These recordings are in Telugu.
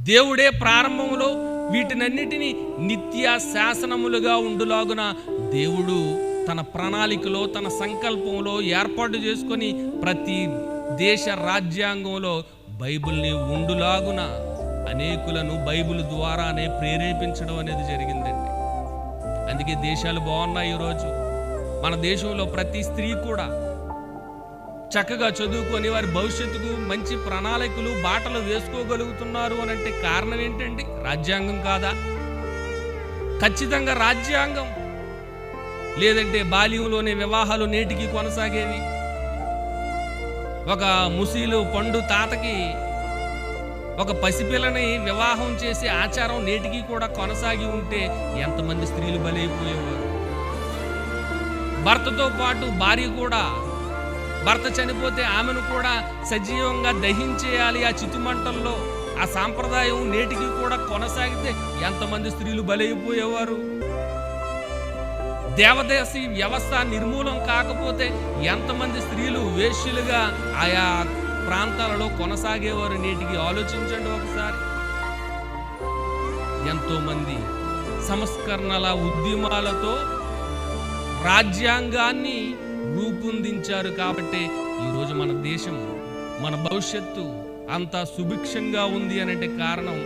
దేవుడే ప్రారంభంలో వీటినన్నిటినీ నిత్య శాసనములుగా ఉండులాగున దేవుడు తన ప్రణాళికలో, తన సంకల్పంలో ఏర్పాటు చేసుకొని ప్రతి దేశ రాజ్యాంగంలో బైబిల్ని ఉండులాగున అనేకులను బైబిల్ ద్వారానే ప్రేరేపించడం అనేది జరిగిందండి. అందుకే దేశాలు బాగున్నాయి. ఈరోజు మన దేశంలో ప్రతి స్త్రీ కూడా చక్కగా చదువుకొని వారి భవిష్యత్తుకు మంచి ప్రణాళికలు, బాటలు వేసుకోగలుగుతున్నారు అని అంటే కారణం ఏంటండి? రాజ్యాంగం కాదా? ఖచ్చితంగా రాజ్యాంగం. లేదంటే బాల్యంలోనే వివాహాలు నేటికి కొనసాగేవి. ఒక ముసీలు పండు తాతకి ఒక పసిపిల్లని వివాహం చేసే ఆచారం నేటికి కూడా కొనసాగి ఉంటే ఎంతమంది స్త్రీలు బలైపోయేవారు. భర్తతో పాటు భార్య కూడా, భర్త చనిపోతే ఆమెను కూడా సజీవంగా దహించేయాలి ఆ చితుమంటల్లో. ఆ సాంప్రదాయం నేటికి కూడా కొనసాగితే ఎంతమంది స్త్రీలు బలైపోయేవారు. దేవదాసి వ్యవస్థ నిర్మూలం కాకపోతే ఎంతమంది స్త్రీలు వేశ్యలుగా ఆయా ప్రాంతాలలో కొనసాగేవారు నేటికి. ఆలోచించండి ఒకసారి. ఎంతో మంది సంస్కరణల ఉద్యమాలతో రాజ్యాంగాన్ని రూపొందించారు. కాబట్టి ఈరోజు మన దేశం, మన భవిష్యత్తు అంతా సుభిక్షంగా ఉంది అనంటే కారణం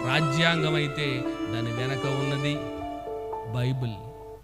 రాజ్యాంగం అయితే దాని వెనక ఉన్నది బైబిల్.